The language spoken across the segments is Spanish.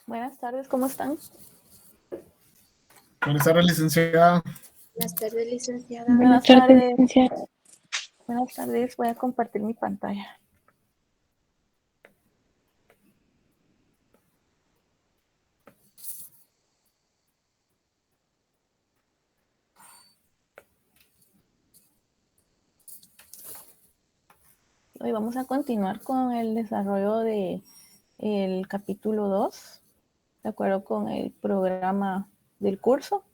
Buenas tardes, ¿cómo están? Buenas tardes, licenciada. Buenas tardes, licenciada. Buenas tardes. Buenas tardes, voy a compartir mi pantalla. Hoy vamos a continuar con el desarrollo de el capítulo 2, de acuerdo con el programa del curso.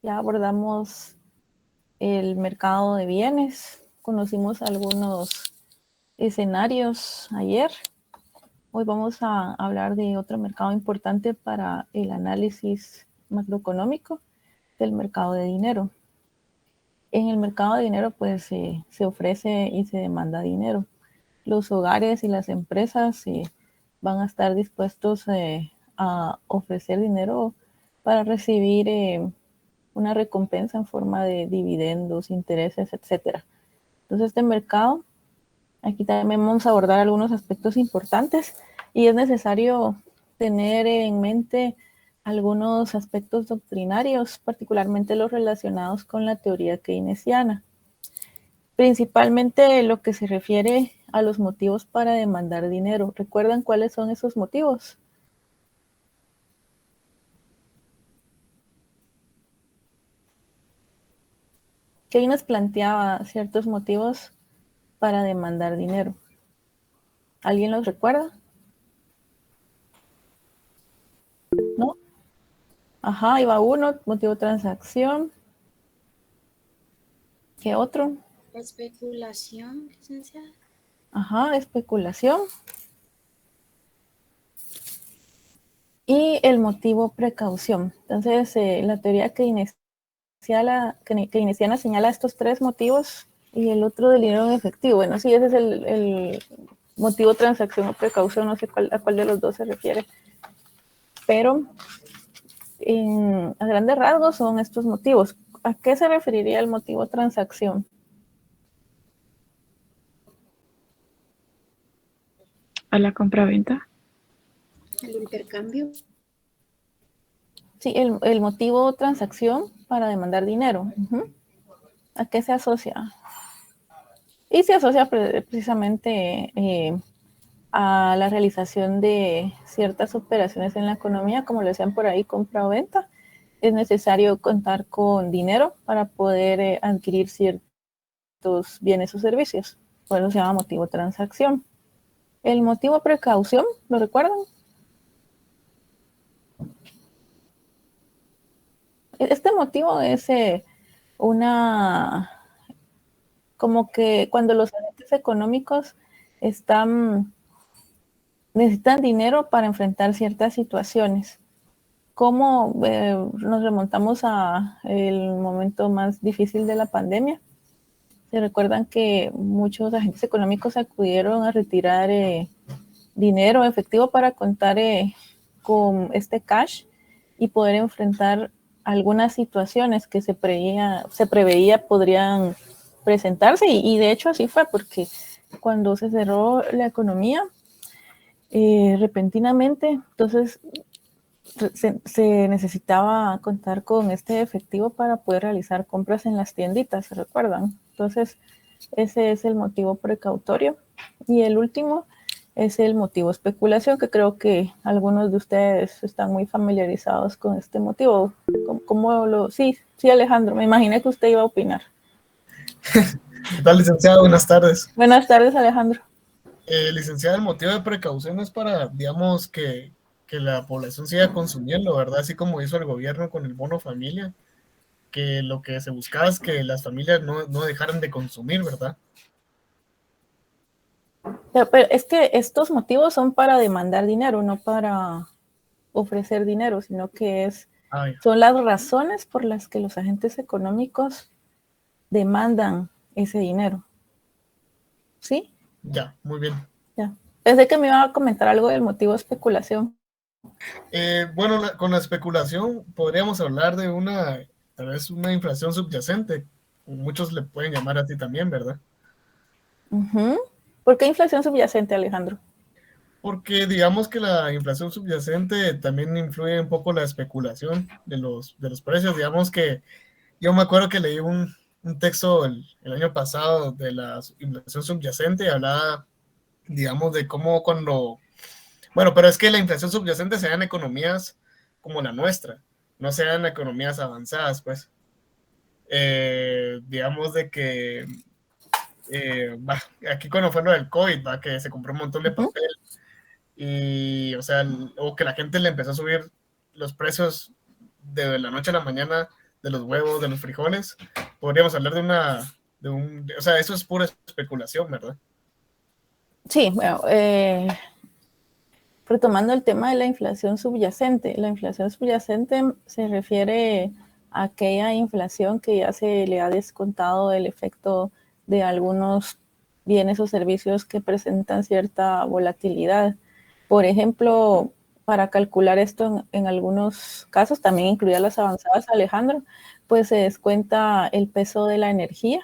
Ya abordamos el mercado de bienes, conocimos algunos escenarios ayer. Hoy vamos a hablar de otro mercado importante para el análisis macroeconómico, del mercado de dinero. En el mercado de dinero, pues se ofrece y se demanda dinero. Los hogares y las empresas van a estar dispuestos a ofrecer dinero para recibir una recompensa en forma de dividendos, intereses, etcétera. Entonces, este mercado, aquí también vamos a abordar algunos aspectos importantes y es necesario tener en mente algunos aspectos doctrinarios, particularmente los relacionados con la teoría keynesiana. Principalmente lo que se refiere a los motivos para demandar dinero. ¿Recuerdan cuáles son esos motivos? Keynes planteaba ciertos motivos para demandar dinero. ¿Alguien los recuerda? ¿No? Ajá, ahí va uno, motivo de transacción. ¿Qué otro? Especulación, licenciada. Ajá, especulación. Y el motivo precaución. Entonces, la teoría keynesiana señala estos tres motivos y el otro del dinero en efectivo. Bueno, sí, ese es el motivo transacción o precaución, no sé a cuál de los dos se refiere. Pero a grandes rasgos son estos motivos. ¿A qué se referiría el motivo transacción? ¿A la compraventa? El intercambio. Sí, el motivo transacción para demandar dinero. ¿A qué se asocia? Y se asocia precisamente a la realización de ciertas operaciones en la economía, como lo decían por ahí, compra o venta. Es necesario contar con dinero para poder adquirir ciertos bienes o servicios. Por eso se llama motivo transacción. El motivo precaución, ¿lo recuerdan? Este motivo es como que cuando los agentes económicos necesitan dinero para enfrentar ciertas situaciones. ¿Cómo nos remontamos a el momento más difícil de la pandemia? Se recuerdan que muchos agentes económicos acudieron a retirar dinero efectivo para contar con este cash y poder enfrentar algunas situaciones que se preveía podrían presentarse y de hecho así fue, porque cuando se cerró la economía repentinamente, entonces se necesitaba contar con este efectivo para poder realizar compras en las tienditas, ¿se recuerdan? Entonces, ese es el motivo precautorio. Y el último es el motivo especulación, que creo que algunos de ustedes están muy familiarizados con este motivo. Sí, Alejandro, me imaginé que usted iba a opinar. ¿Qué tal, licenciada? Buenas tardes. Buenas tardes, Alejandro. Licenciada, el motivo de precaución es para, digamos, que la población siga consumiendo, ¿verdad? Así como hizo el gobierno con el bono familia, que lo que se buscaba es que las familias no dejaran de consumir, ¿verdad? Pero es que estos motivos son para demandar dinero, no para ofrecer dinero, sino que son las razones por las que los agentes económicos demandan ese dinero. ¿Sí? Ya, muy bien. Ya. Pensé que me iba a comentar algo del motivo de especulación. Bueno, con la especulación podríamos hablar de tal vez una inflación subyacente. Muchos le pueden llamar así también, ¿verdad? ¿Por qué inflación subyacente, Alejandro? porque digamos que la inflación subyacente también influye un poco la especulación de los precios. Digamos que yo me acuerdo que leí un texto el año pasado de la inflación subyacente y hablaba, digamos, de cómo cuando... Bueno, pero es que la inflación subyacente se da en economías como la nuestra, no se da en economías avanzadas, pues. Digamos de que aquí cuando fue lo del COVID, que se compró un montón de papel y, o sea, o que la gente le empezó a subir los precios de la noche a la mañana de los huevos, de los frijoles, podríamos hablar o sea, eso es pura especulación, ¿verdad? Sí, bueno, retomando el tema de la inflación subyacente se refiere a aquella inflación que ya se le ha descontado el efecto de algunos bienes o servicios que presentan cierta volatilidad. Por ejemplo, para calcular esto en algunos casos, también incluidas las avanzadas, Alejandro, pues se descuenta el peso de la energía,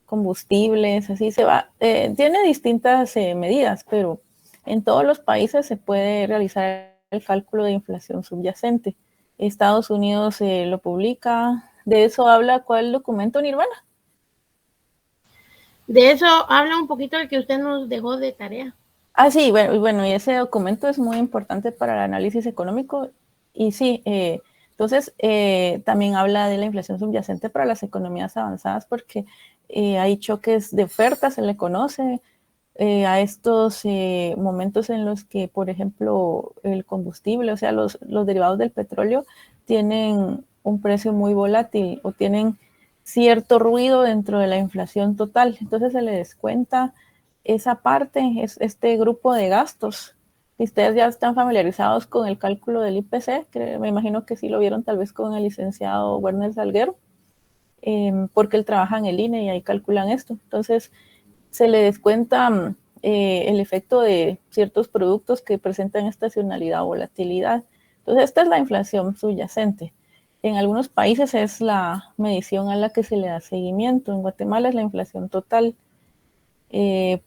combustibles, así se va. Tiene distintas medidas, pero en todos los países se puede realizar el cálculo de inflación subyacente. Estados Unidos lo publica. De eso habla ¿cuál documento, Nirvana? De eso habla un poquito el que usted nos dejó de tarea. Ah, sí, bueno, y ese documento es muy importante para el análisis económico. Y sí, entonces también habla de la inflación subyacente para las economías avanzadas porque hay choques de oferta, se le conoce, a estos momentos en los que, por ejemplo, el combustible, o sea, los derivados del petróleo tienen un precio muy volátil o tienen cierto ruido dentro de la inflación total. Entonces se le descuenta esa parte, es este grupo de gastos. Si ustedes ya están familiarizados con el cálculo del IPC, que me imagino que sí lo vieron tal vez con el licenciado Werner Salguero, porque él trabaja en el INE y ahí calculan esto. Entonces, se le descuenta el efecto de ciertos productos que presentan estacionalidad o volatilidad. Entonces, esta es la inflación subyacente. En algunos países es la medición a la que se le da seguimiento. En Guatemala es la inflación total.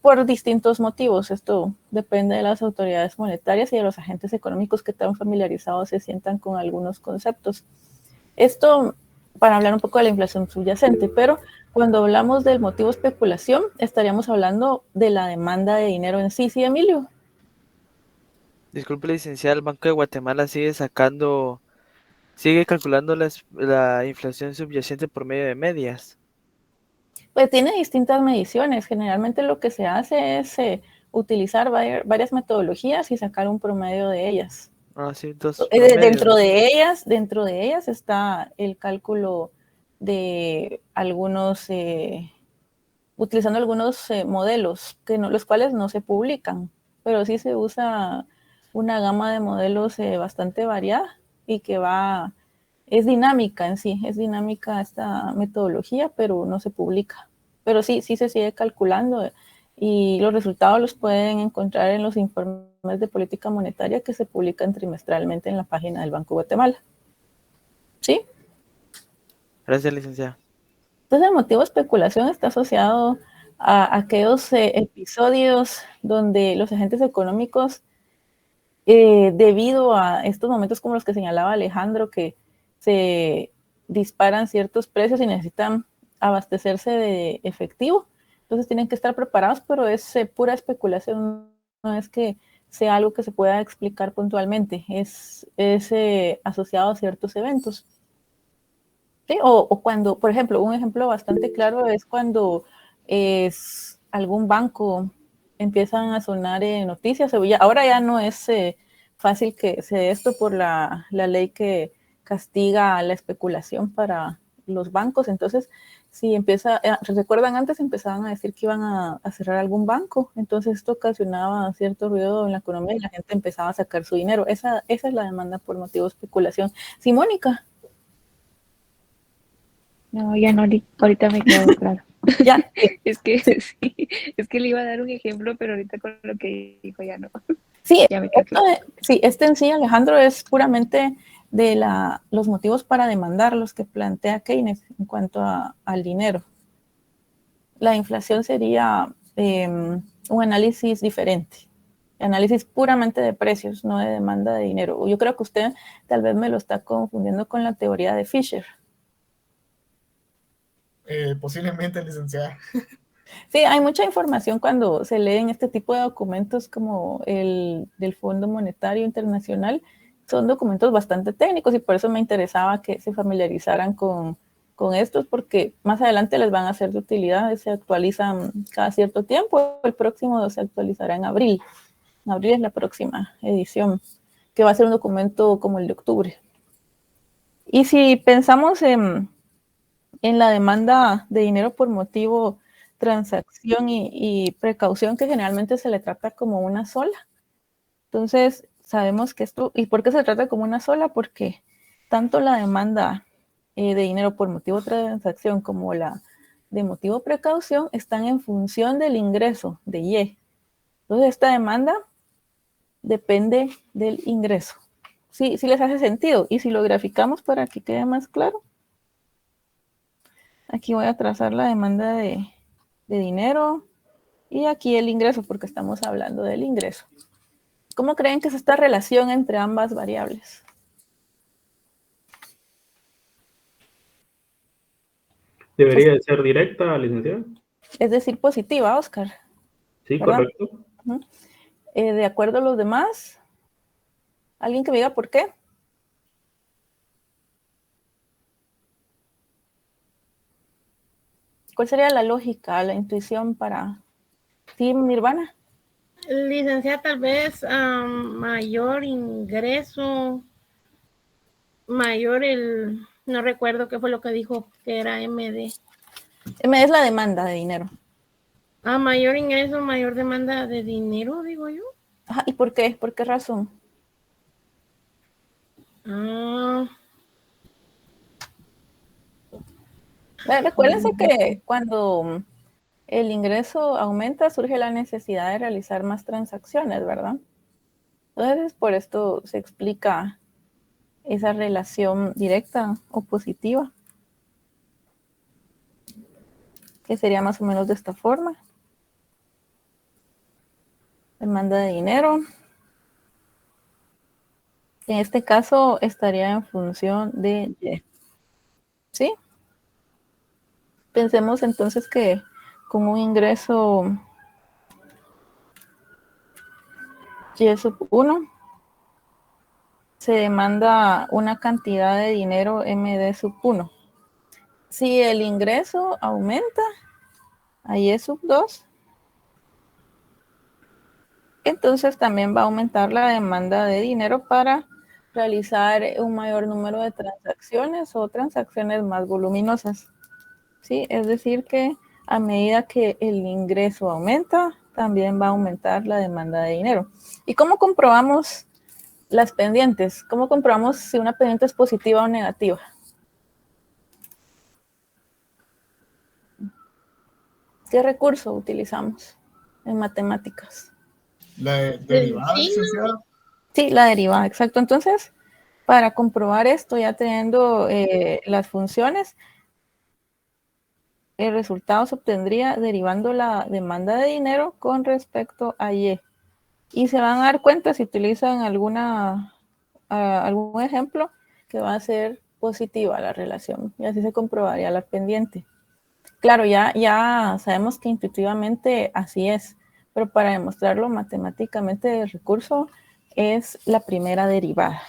Por distintos motivos. Esto depende de las autoridades monetarias y de los agentes económicos que tan familiarizados se sientan con algunos conceptos. Esto para hablar un poco de la inflación subyacente, pero cuando hablamos del motivo especulación, estaríamos hablando de la demanda de dinero en sí, ¿sí, Emilio? Disculpe, licenciada, el Banco de Guatemala sigue calculando la inflación subyacente por medio de medias. Pues tiene distintas mediciones. Generalmente lo que se hace es utilizar varias metodologías y sacar un promedio de ellas. Ah, sí, dos promedios. Dentro de ellas está el cálculo de algunos, utilizando algunos modelos, los cuales no se publican, pero sí se usa una gama de modelos bastante variada y que es dinámica en sí, es dinámica esta metodología, pero no se publica. Pero sí se sigue calculando y los resultados los pueden encontrar en los informes de política monetaria que se publican trimestralmente en la página del Banco de Guatemala. ¿Sí? Gracias, licenciada. Entonces, el motivo de especulación está asociado a aquellos episodios donde los agentes económicos, debido a estos momentos como los que señalaba Alejandro, que se disparan ciertos precios y necesitan abastecerse de efectivo, entonces tienen que estar preparados, pero es pura especulación, no es que sea algo que se pueda explicar puntualmente, es asociado a ciertos eventos. ¿Sí? O cuando, por ejemplo, un ejemplo bastante claro es cuando algún banco empiezan a sonar noticias, ahora ya no es fácil que se dé esto por la ley que castiga la especulación para los bancos. Entonces, si recuerdan antes empezaban a decir que iban a cerrar algún banco, entonces esto ocasionaba cierto ruido en la economía y la gente empezaba a sacar su dinero. Esa es la demanda por motivo de especulación. Sí, Mónica. No, ya no, ahorita me quedó claro. Ya. Es que sí, es que le iba a dar un ejemplo, pero ahorita con lo que dijo ya no. Sí, Ya me quedó claro. Este en sí, Alejandro, es puramente de los motivos para demandar los que plantea Keynes en cuanto al dinero. La inflación sería un análisis diferente. análisis puramente de precios, no de demanda de dinero. Yo creo que usted tal vez me lo está confundiendo con la teoría de Fisher. Posiblemente, licenciada. Sí, hay mucha información cuando se leen este tipo de documentos como el del Fondo Monetario Internacional. Son documentos bastante técnicos y por eso me interesaba que se familiarizaran con estos, porque más adelante les van a ser de utilidad. Se actualizan cada cierto tiempo. El próximo se actualizará en abril. En abril es la próxima edición, que va a ser un documento como el de octubre. Y si pensamos en la demanda de dinero por motivo, transacción y precaución, que generalmente se le trata como una sola. Entonces, sabemos que esto, ¿y por qué se trata como una sola? Porque tanto la demanda de dinero por motivo transacción como la de motivo precaución están en función del ingreso de Y. Entonces, esta demanda depende del ingreso. Sí, sí les hace sentido. Y si lo graficamos para que quede más claro, aquí voy a trazar la demanda de dinero y aquí el ingreso, porque estamos hablando del ingreso. ¿Cómo creen que es esta relación entre ambas variables? Debería de ser directa, licenciada. Es decir, positiva, Oscar. Sí, ¿Verdad? correcto. De acuerdo a los demás, ¿alguien que me diga por qué? ¿Cuál sería la lógica, la intuición para ti, Nirvana? Licenciada, tal vez mayor ingreso, mayor no recuerdo qué fue lo que dijo que era MD. M es la demanda de dinero. Mayor ingreso, mayor demanda de dinero, digo yo. Ajá, ¿y por qué? ¿Por qué razón? Recuérdense que cuando el ingreso aumenta, surge la necesidad de realizar más transacciones, ¿verdad? Entonces, por esto se explica esa relación directa o positiva, que sería más o menos de esta forma. Demanda de dinero. En este caso estaría en función de Y. ¿Sí? Pensemos entonces que con un ingreso Y sub 1 se demanda una cantidad de dinero MD sub 1. Si el ingreso aumenta a Y sub 2, entonces también va a aumentar la demanda de dinero para realizar un mayor número de transacciones o transacciones más voluminosas. ¿Sí? Es decir que a medida que el ingreso aumenta, también va a aumentar la demanda de dinero. ¿Y cómo comprobamos las pendientes? ¿Cómo comprobamos si una pendiente es positiva o negativa? ¿Qué recurso utilizamos en matemáticas? La derivada, Sí, licenciada. Sí, la derivada, exacto. Entonces, para comprobar esto, ya teniendo las funciones, el resultado se obtendría derivando la demanda de dinero con respecto a Y. Y se van a dar cuenta si utilizan algún ejemplo que va a ser positiva la relación. Y así se comprobaría la pendiente. Claro, ya sabemos que intuitivamente así es, pero para demostrarlo matemáticamente el recurso es la primera derivada.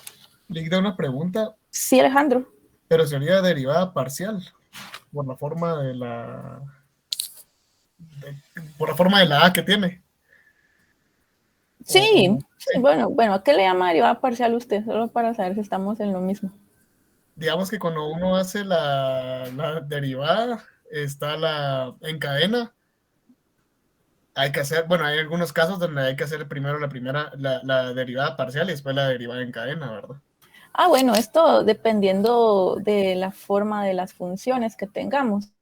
Le da una pregunta, Sí, Alejandro. pero sería derivada parcial por la forma de por la forma de la A que tiene. Sí, bueno, ¿a qué le llama derivada parcial usted? Solo para saber si estamos en lo mismo. Digamos que cuando uno hace la derivada, está en cadena. Hay que hacer, bueno, hay algunos casos donde hay que hacer primero la derivada parcial y después la derivada en cadena, ¿verdad? Bueno, esto dependiendo de la forma de las funciones que tengamos.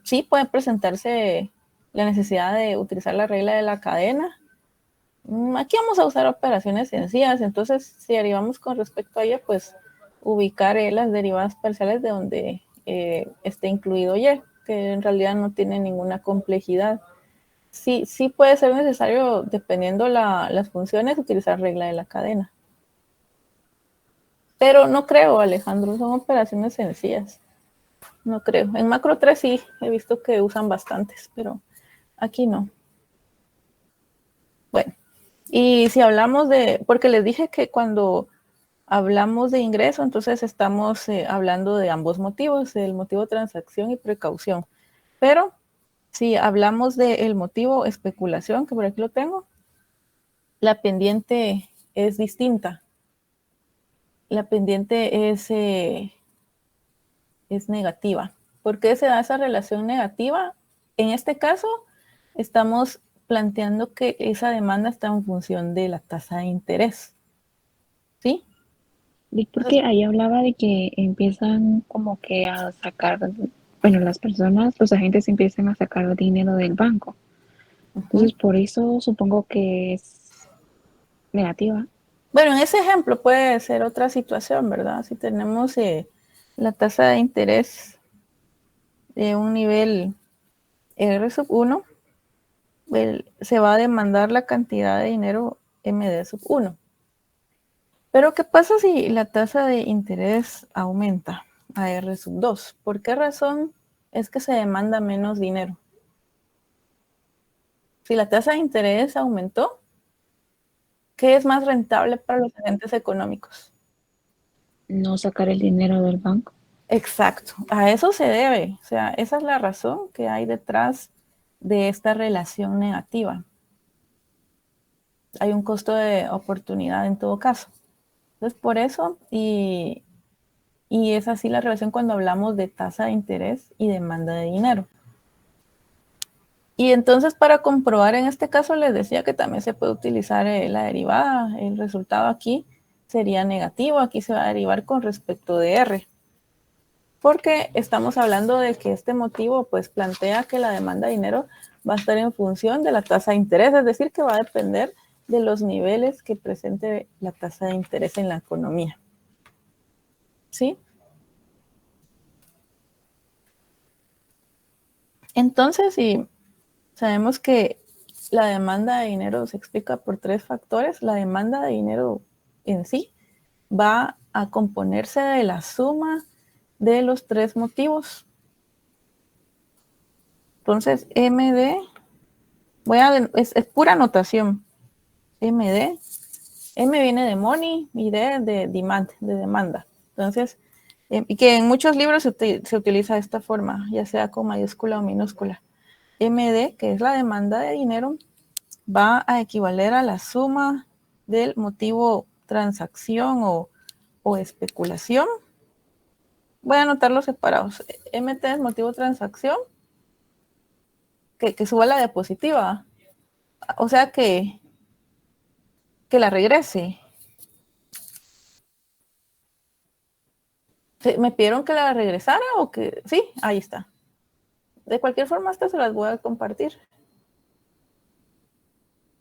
Sí puede presentarse la necesidad de utilizar la regla de la cadena. Aquí vamos a usar operaciones sencillas, entonces si derivamos con respecto a ella, pues ubicar las derivadas parciales de donde esté incluido Y, que en realidad no tiene ninguna complejidad. sí puede ser necesario, dependiendo las funciones, utilizar regla de la cadena. Pero no creo, Alejandro, son operaciones sencillas. No creo. En macro 3 sí, he visto que usan bastantes, pero aquí no. Bueno, y si hablamos porque les dije que cuando hablamos de ingreso, entonces estamos hablando de ambos motivos, el motivo de transacción y precaución. Pero si hablamos del motivo especulación, que por aquí lo tengo, la pendiente es distinta. La pendiente es negativa. ¿Por qué se da esa relación negativa? En este caso, estamos planteando que esa demanda está en función de la tasa de interés. ¿Sí? Porque ahí hablaba de que empiezan como que a sacar, bueno, las personas, los agentes empiezan a sacar dinero del banco. Entonces, por eso supongo que es negativa. Bueno, en ese ejemplo puede ser otra situación, ¿verdad? Si tenemos la tasa de interés de un nivel R1, se va a demandar la cantidad de dinero MD1. Pero ¿qué pasa si la tasa de interés aumenta a R2? ¿Por qué razón es que se demanda menos dinero? Si la tasa de interés aumentó, ¿qué es más rentable para los agentes económicos? No sacar el dinero del banco. Exacto, a eso se debe. O sea, esa es la razón que hay detrás de esta relación negativa. Hay un costo de oportunidad en todo caso. Entonces, por eso, y es así la relación cuando hablamos de tasa de interés y demanda de dinero. Y entonces, para comprobar en este caso, les decía que también se puede utilizar la derivada. El resultado aquí sería negativo. Aquí se va a derivar con respecto de R. Porque estamos hablando de que este motivo pues plantea que la demanda de dinero va a estar en función de la tasa de interés, es decir, que va a depender de los niveles que presente la tasa de interés en la economía. ¿Sí? Entonces, si sabemos que la demanda de dinero se explica por 3 factores, la demanda de dinero en sí va a componerse de la suma de los 3 motivos. Entonces, MD, es pura notación. MD, M viene de money y D de demand, de demanda. Entonces, y que en muchos libros se utiliza de esta forma, ya sea con mayúscula o minúscula. MD, que es la demanda de dinero, va a equivaler a la suma del motivo transacción o especulación. Voy a anotarlos separados. MT es motivo transacción, que suba la diapositiva. O sea que la regrese. ¿Me pidieron que la regresara o que...? Sí, ahí está. De cualquier forma, estas se las voy a compartir.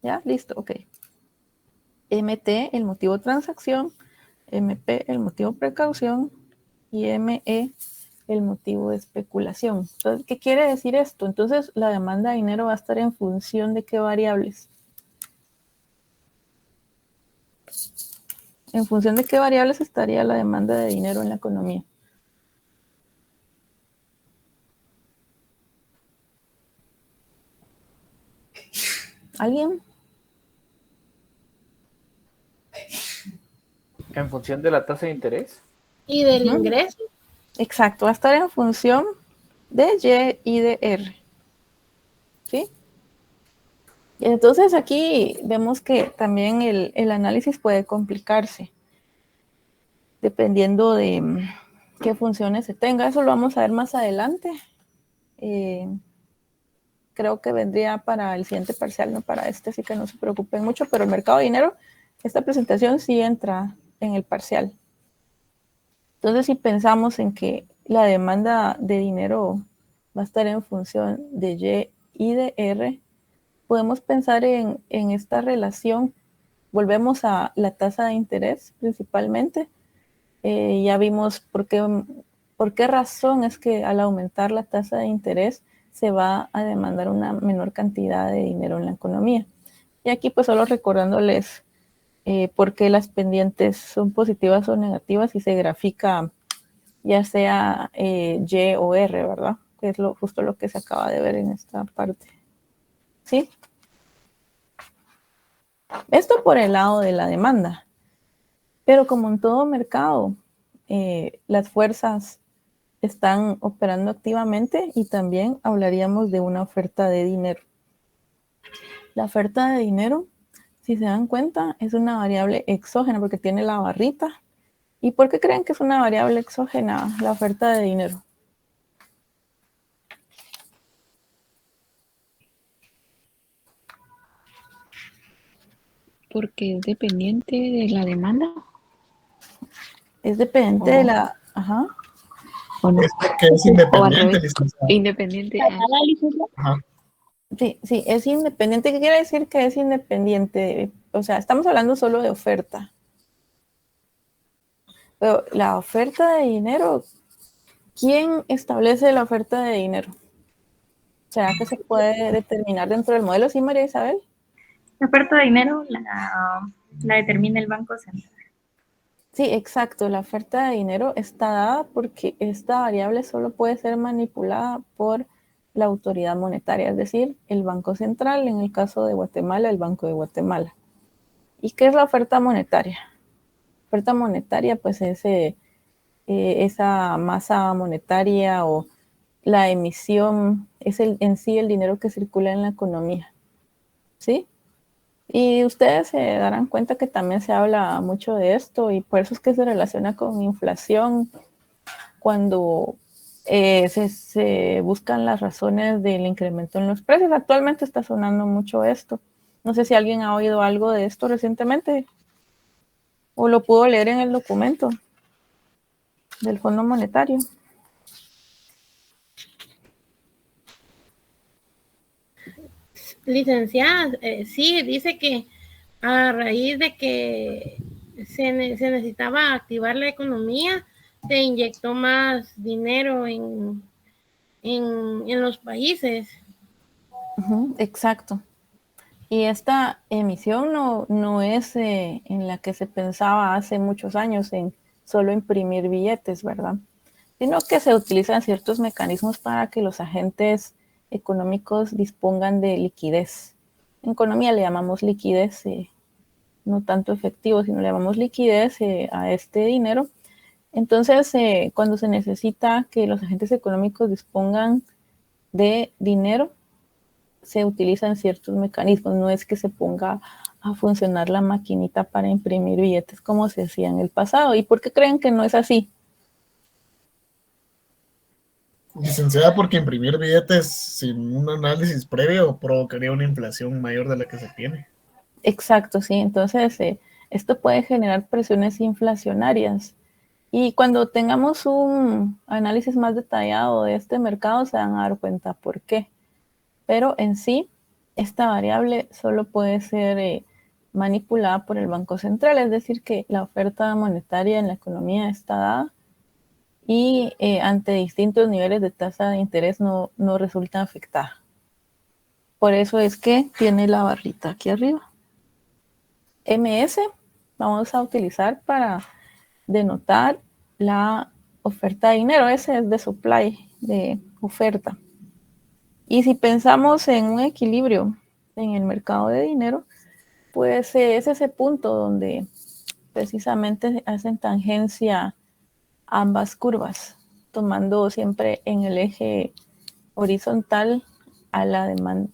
¿Ya? Listo, ok. MT, el motivo transacción. MP, el motivo precaución. Y ME, el motivo de especulación. Entonces, ¿qué quiere decir esto? Entonces, la demanda de dinero va a estar en función de qué variables. ¿En función de qué variables estaría la demanda de dinero en la economía? ¿Alguien? En función de la tasa de interés. Y del ingreso. Exacto, va a estar en función de Y y de R. ¿Sí? Y entonces aquí vemos que también el análisis puede complicarse dependiendo de qué funciones se tenga. Eso lo vamos a ver más adelante. Creo que vendría para el siguiente parcial, no para este, así que no se preocupen mucho, pero el mercado de dinero, esta presentación sí entra en el parcial. Entonces, si pensamos en que la demanda de dinero va a estar en función de Y y de R, podemos pensar en esta relación. Volvemos a la tasa de interés principalmente. Ya vimos por qué razón es que al aumentar la tasa de interés se va a demandar una menor cantidad de dinero en la economía. Y aquí pues solo recordándoles por qué las pendientes son positivas o negativas y se grafica ya sea Y o R, ¿verdad? Que es justo lo que se acaba de ver en esta parte. ¿Sí? Esto por el lado de la demanda. Pero como en todo mercado, las fuerzas están operando activamente y también hablaríamos de una oferta de dinero. La oferta de dinero, si se dan cuenta, es una variable exógena porque tiene la barrita. ¿Y por qué creen que es una variable exógena la oferta de dinero? Porque es dependiente de la demanda. Es dependiente de la... Ajá. ¿O no? Es porque es O al independiente, revés, licenciada. independiente. Ajá. Sí, sí, es independiente. ¿Qué quiere decir que es independiente? O sea, estamos hablando solo de oferta. Pero la oferta de dinero, ¿quién establece la oferta de dinero? ¿Será que se puede determinar dentro del modelo? Sí, María Isabel. La oferta de dinero la determina el Banco Central. Sí, exacto. La oferta de dinero está dada porque esta variable solo puede ser manipulada por la autoridad monetaria, es decir, el Banco Central, en el caso de Guatemala, el Banco de Guatemala. ¿Y qué es la oferta monetaria? La oferta monetaria, pues, es esa masa monetaria o la emisión, es en sí el dinero que circula en la economía. ¿Sí? Y ustedes se darán cuenta que también se habla mucho de esto y por eso es que se relaciona con inflación cuando se buscan las razones del incremento en los precios. Actualmente está sonando mucho esto. No sé si alguien ha oído algo de esto recientemente o lo pudo leer en el documento del Fondo Monetario. Licenciada, sí, dice que a raíz de que se necesitaba activar la economía, se inyectó más dinero en los países. Exacto. Y esta emisión no es en la que se pensaba hace muchos años en solo imprimir billetes, ¿verdad? Sino que se utilizan ciertos mecanismos para que los agentes económicos dispongan de liquidez. En economía le llamamos liquidez, no tanto efectivo, sino le llamamos liquidez a este dinero. Entonces, cuando se necesita que los agentes económicos dispongan de dinero, se utilizan ciertos mecanismos. No es que se ponga a funcionar la maquinita para imprimir billetes como se hacía en el pasado. ¿Y por qué creen que no es así? Licenciada, porque imprimir billetes sin un análisis previo provocaría una inflación mayor de la que se tiene. Exacto, sí. Entonces, esto puede generar presiones inflacionarias. Y cuando tengamos un análisis más detallado de este mercado, se van a dar cuenta por qué. Pero en sí, esta variable solo puede ser manipulada por el Banco Central, es decir, que la oferta monetaria en la economía está dada y ante distintos niveles de tasa de interés no resulta afectada. Por eso es que tiene la barrita aquí arriba. MS vamos a utilizar para denotar la oferta de dinero. Ese es de supply, de oferta. Y si pensamos en un equilibrio en el mercado de dinero, pues es ese punto donde precisamente hacen tangencia ambas curvas, tomando siempre en el eje horizontal a la demanda,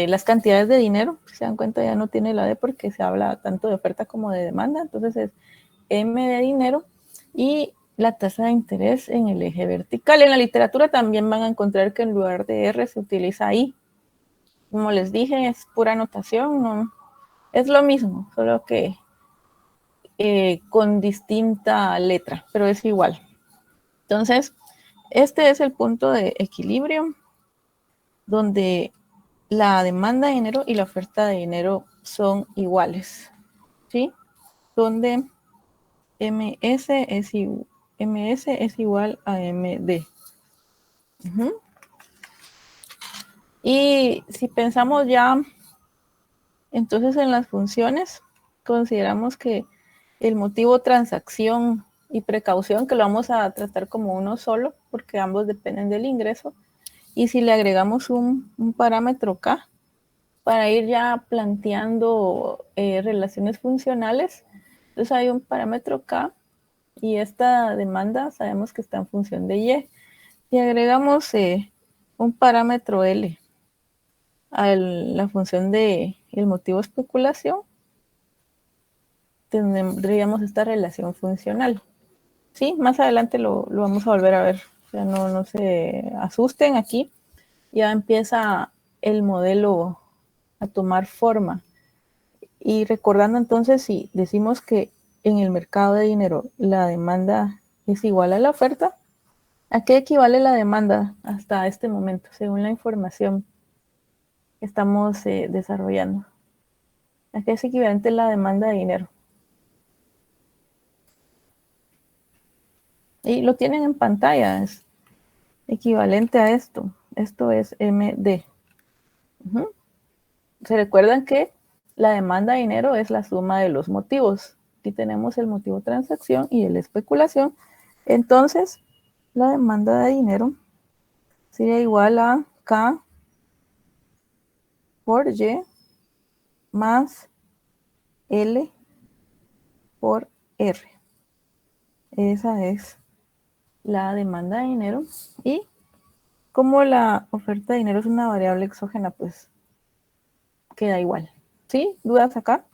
las cantidades de dinero. Si se dan cuenta, ya no tiene la D porque se habla tanto de oferta como de demanda, entonces es M de dinero y la tasa de interés en el eje vertical. En la literatura también van a encontrar que en lugar de R se utiliza I. Como les dije, es pura notación, no, es lo mismo, solo que con distinta letra, pero es igual. Entonces, este es el punto de equilibrio donde la demanda de dinero y la oferta de dinero son iguales, ¿sí? Donde MS es igual a MD. Y si pensamos ya entonces en las funciones, consideramos que el motivo, transacción y precaución, que lo vamos a tratar como uno solo, porque ambos dependen del ingreso. Y si le agregamos un parámetro K, para ir ya planteando relaciones funcionales, entonces hay un parámetro K y esta demanda sabemos que está en función de Y. Y agregamos un parámetro L a la función de el motivo especulación, tendríamos esta relación funcional. Sí, más adelante lo vamos a volver a ver. O sea, no se asusten aquí. Ya empieza el modelo a tomar forma. Y recordando entonces, si decimos que en el mercado de dinero la demanda es igual a la oferta, ¿a qué equivale la demanda hasta este momento, según la información que estamos desarrollando? ¿A qué es equivalente la demanda de dinero? Y lo tienen en pantalla, es equivalente a esto. Esto es MD. ¿Se recuerdan que la demanda de dinero es la suma de los motivos? Aquí tenemos el motivo transacción y el especulación. Entonces, la demanda de dinero sería igual a K por Y más L por R. Esa es la demanda de dinero. Y como la oferta de dinero es una variable exógena, pues queda igual. ¿Sí? ¿Dudas acá?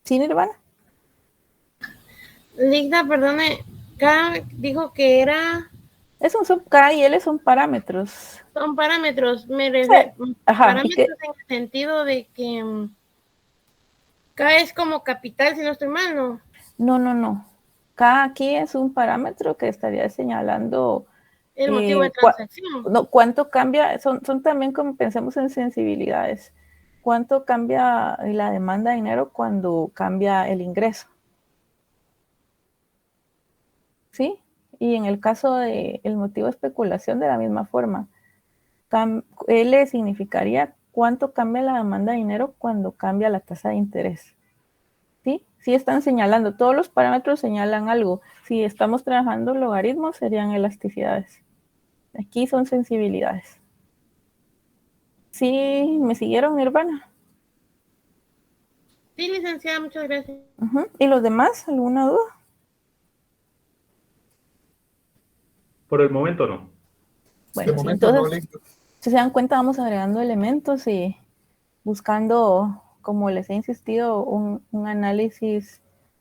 ¿Sí, Nirvana? Ligda, perdone, K dijo que era, Son K y L son parámetros. son parámetros, Ajá, parámetros en el sentido de que K es como capital, si no estoy mal, ¿no? No. K aquí es un parámetro que estaría señalando el motivo de transacción. ¿Cuánto cambia? Son también como pensemos en sensibilidades. ¿Cuánto cambia la demanda de dinero cuando cambia el ingreso? ¿Sí? Y en el caso del motivo de especulación, de la misma forma. L significaría cuánto cambia la demanda de dinero cuando cambia la tasa de interés. ¿Sí? Sí están señalando, todos los parámetros señalan algo. Si estamos trabajando logaritmos, serían elasticidades. Aquí son sensibilidades. ¿Sí me siguieron, Nirvana? Sí, licenciada, muchas gracias. ¿Y los demás? ¿Alguna duda? Por el momento no. Bueno, sí, entonces, si se dan cuenta, vamos agregando elementos y buscando, como les he insistido, un análisis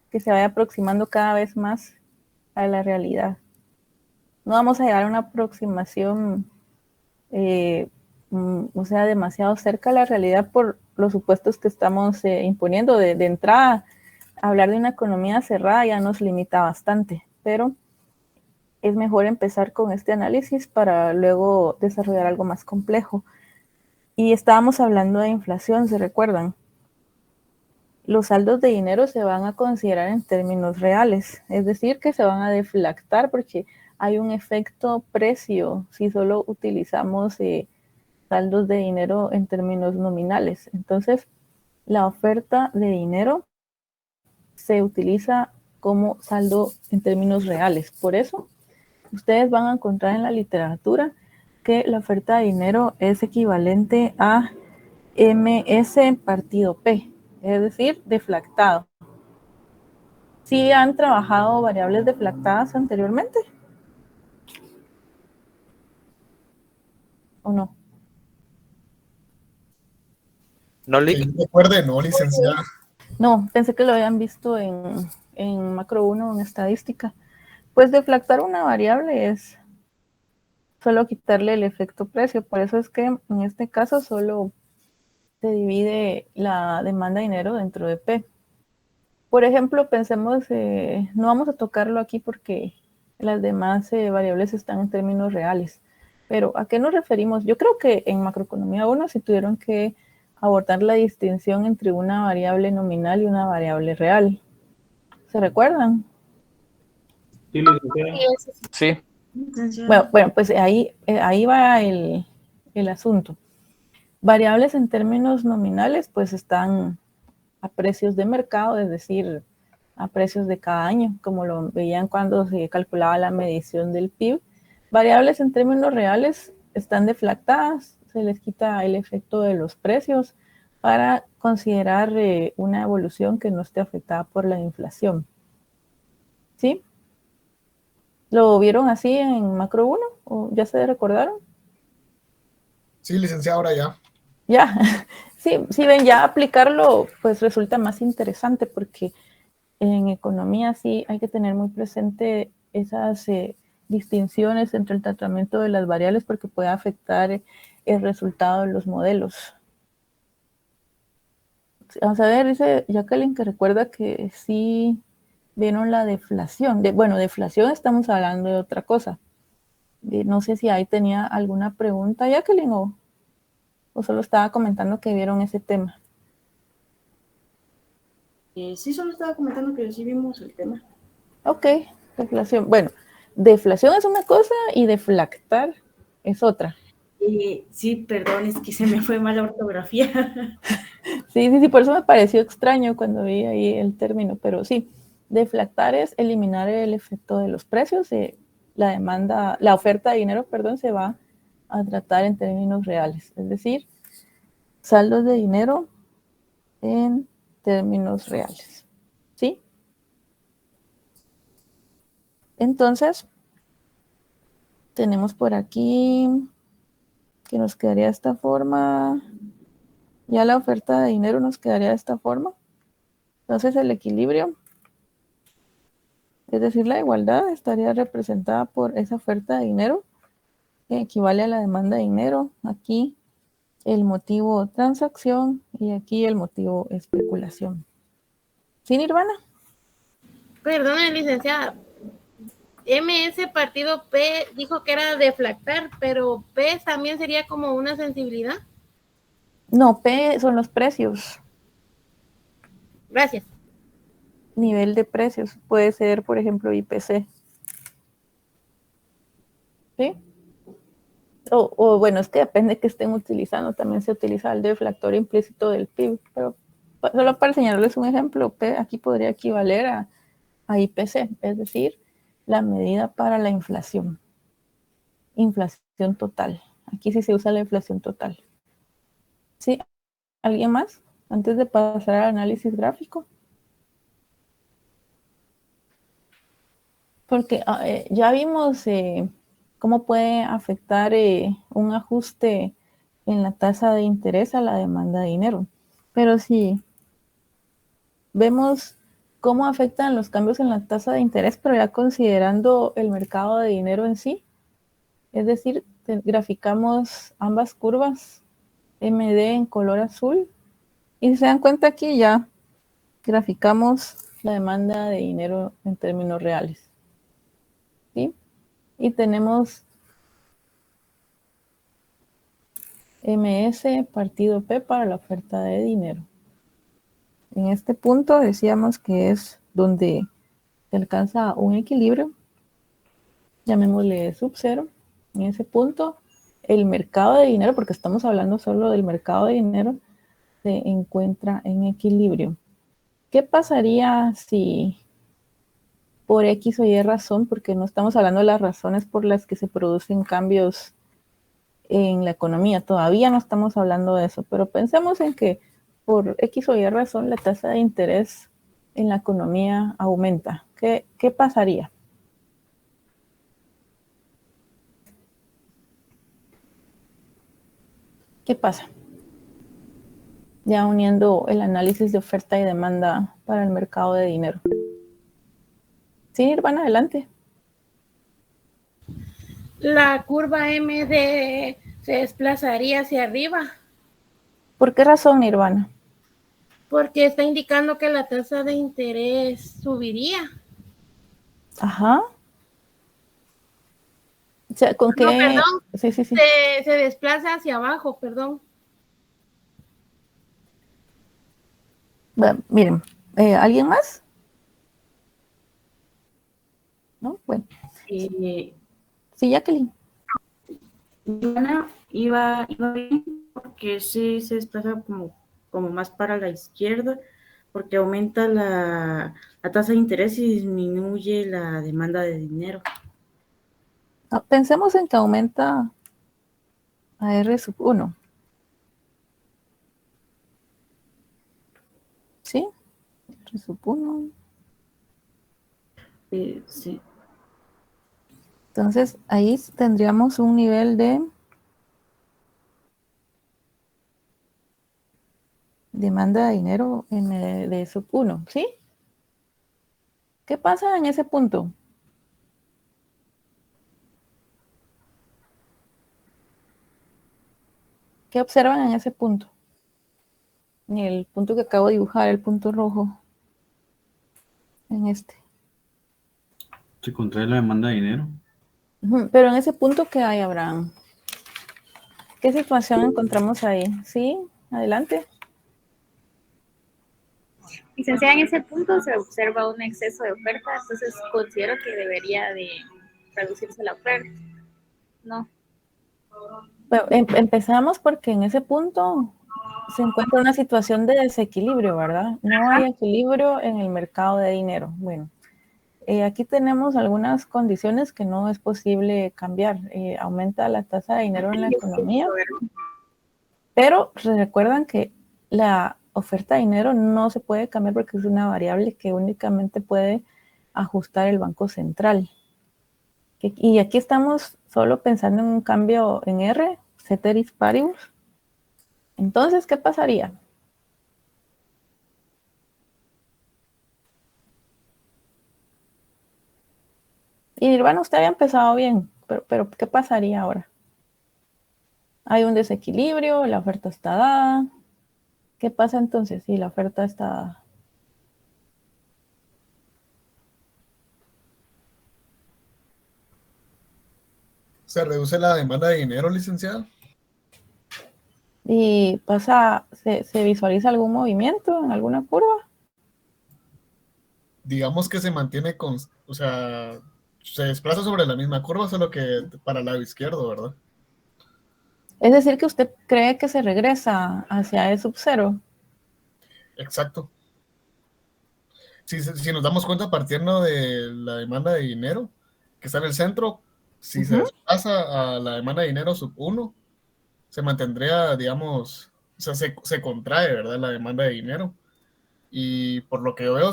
que se vaya aproximando cada vez más a la realidad. No vamos a llegar a una aproximación, o sea, demasiado cerca a la realidad por los supuestos que estamos imponiendo. De entrada, hablar de una economía cerrada ya nos limita bastante, pero es mejor empezar con este análisis para luego desarrollar algo más complejo. Y estábamos hablando de inflación, ¿se recuerdan? Los saldos de dinero se van a considerar en términos reales, es decir, que se van a deflactar porque hay un efecto precio si solo utilizamos saldos de dinero en términos nominales. Entonces, la oferta de dinero se utiliza como saldo en términos reales. Por eso, ustedes van a encontrar en la literatura que la oferta de dinero es equivalente a MS partido P, es decir, deflactado. ¿Sí han trabajado variables deflactadas anteriormente? ¿O no? No, recuerde, no, licenciada. No, pensé que lo habían visto en macro 1, en estadística. Pues deflactar una variable es solo quitarle el efecto precio. Por eso es que en este caso solo se divide la demanda de dinero dentro de P. Por ejemplo, pensemos, no vamos a tocarlo aquí porque las demás variables están en términos reales. Pero ¿a qué nos referimos? Yo creo que en macroeconomía 1 se tuvieron que abordar la distinción entre una variable nominal y una variable real. ¿Se recuerdan? Sí, licenciada. Sí. Bueno, pues ahí va el asunto. Variables en términos nominales, pues están a precios de mercado, es decir, a precios de cada año, como lo veían cuando se calculaba la medición del PIB. Variables en términos reales están deflactadas, se les quita el efecto de los precios para considerar una evolución que no esté afectada por la inflación. ¿Sí? ¿Lo vieron así en macro 1? ¿O ya se recordaron? Sí, licenciada, ahora ya. Ya, sí, ven, ya aplicarlo pues resulta más interesante porque en economía sí hay que tener muy presente esas distinciones entre el tratamiento de las variables porque puede afectar el resultado de los modelos. Vamos a ver, dice Jacqueline que recuerda que sí vieron la deflación. Bueno, deflación estamos hablando de otra cosa. No sé si ahí tenía alguna pregunta, Jacqueline, o solo estaba comentando que vieron ese tema. Sí, solo estaba comentando que sí vimos el tema. Ok, deflación. Bueno, deflación es una cosa y deflactar es otra. Sí, perdón, es que se me fue mal la ortografía. Sí, por eso me pareció extraño cuando vi ahí el término, pero sí, deflactar es eliminar el efecto de los precios, la oferta de dinero, perdón, se va a tratar en términos reales, es decir, saldos de dinero en términos reales, ¿sí? Entonces, tenemos por aquí que nos quedaría de esta forma, ya la oferta de dinero nos quedaría de esta forma, entonces el equilibrio, es decir, la igualdad estaría representada por esa oferta de dinero, que equivale a la demanda de dinero, aquí el motivo transacción y aquí el motivo especulación. ¿Sí, Nirvana? Perdón, licenciada. MS partido P dijo que era deflactar, pero P también sería como una sensibilidad. No, P son los precios. Gracias. Nivel de precios. Puede ser, por ejemplo, IPC. ¿Sí? O bueno, es que depende que estén utilizando. También se utiliza el deflactor implícito del PIB. Pero solo para enseñarles un ejemplo, P aquí podría equivaler a IPC, es decir, la medida para la inflación. Inflación total. Aquí sí se usa la inflación total. ¿Sí? ¿Alguien más? Antes de pasar al análisis gráfico. Porque ya vimos cómo puede afectar un ajuste en la tasa de interés a la demanda de dinero. Pero si vemos cómo afectan los cambios en la tasa de interés, pero ya considerando el mercado de dinero en sí, es decir, graficamos ambas curvas, MD en color azul, y si se dan cuenta aquí ya graficamos la demanda de dinero en términos reales. ¿Sí? Y tenemos MS partido P para la oferta de dinero. En este punto decíamos que es donde se alcanza un equilibrio, llamémosle sub cero. En ese punto, el mercado de dinero, porque estamos hablando solo del mercado de dinero, se encuentra en equilibrio. ¿Qué pasaría si por X o Y razón, porque no estamos hablando de las razones por las que se producen cambios en la economía, todavía no estamos hablando de eso, pero pensemos en que por X o Y razón la tasa de interés en la economía aumenta? ¿Qué pasaría? ¿Qué pasa? Ya uniendo el análisis de oferta y demanda para el mercado de dinero. Sí, Nirvana, adelante. La curva MD se desplazaría hacia arriba. ¿Por qué razón, Nirvana? Porque está indicando que la tasa de interés subiría. Ajá. O sea, ¿con qué? No, perdón. Sí. Se desplaza hacia abajo, perdón. Bueno, miren, ¿alguien más? ¿No? Bueno. Sí, Jacqueline. Diana iba bien porque sí se desplaza como más para la izquierda, porque aumenta la tasa de interés y disminuye la demanda de dinero. Pensemos en que aumenta a R sub 1. ¿Sí? R sub 1. Sí. Entonces, ahí tendríamos un nivel de demanda de dinero de sub 1, ¿sí? ¿Qué pasa en ese punto? ¿Qué observan en ese punto? En el punto que acabo de dibujar, el punto rojo. En este. Se contrae la demanda de dinero. Pero en ese punto, ¿qué hay, Abraham? ¿Qué situación encontramos ahí? ¿Sí? Adelante. Licenciada, en ese punto se observa un exceso de oferta, entonces considero que debería de reducirse la oferta. No. Bueno, empezamos porque en ese punto se encuentra una situación de desequilibrio, ¿verdad? No hay equilibrio en el mercado de dinero. Bueno, aquí tenemos algunas condiciones que no es posible cambiar. Aumenta la tasa de dinero en la economía, pero recuerdan que la oferta de dinero no se puede cambiar porque es una variable que únicamente puede ajustar el Banco Central. Y aquí estamos solo pensando en un cambio en R, ceteris paribus. Entonces, ¿qué pasaría? Y Nirvana, usted había empezado bien, pero ¿qué pasaría ahora? Hay un desequilibrio, la oferta está dada. ¿Qué pasa entonces si la oferta está dada? Se reduce la demanda de dinero, licenciado. ¿Y pasa, se visualiza algún movimiento en alguna curva? Digamos que se mantiene o sea, se desplaza sobre la misma curva, solo que para el lado izquierdo, ¿verdad? Es decir, que usted cree que se regresa hacia E sub 0. Exacto. Si nos damos cuenta partiendo de la demanda de dinero que está en el centro, si se desplaza a la demanda de dinero sub 1, se mantendría, digamos, o sea, se contrae, ¿verdad? La demanda de dinero. Y por lo que yo veo,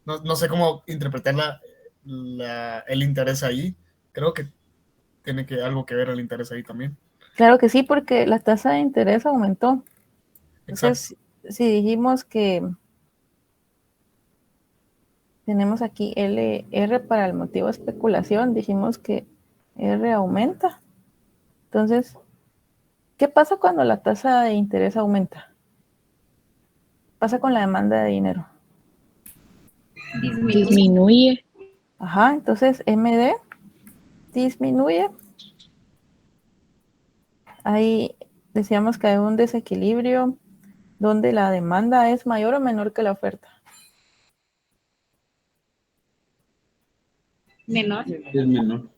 no sé cómo interpretar el interés ahí. Creo que tiene algo que ver el interés ahí también. Claro que sí, porque la tasa de interés aumentó. Entonces, Exacto. si dijimos que tenemos aquí R para el motivo de especulación, dijimos que R aumenta. Entonces, ¿qué pasa cuando la tasa de interés aumenta? Pasa con la demanda de dinero. Disminuye. Ajá, entonces MD disminuye. Ahí decíamos que hay un desequilibrio donde la demanda es mayor o menor que la oferta. Menor. Es menor.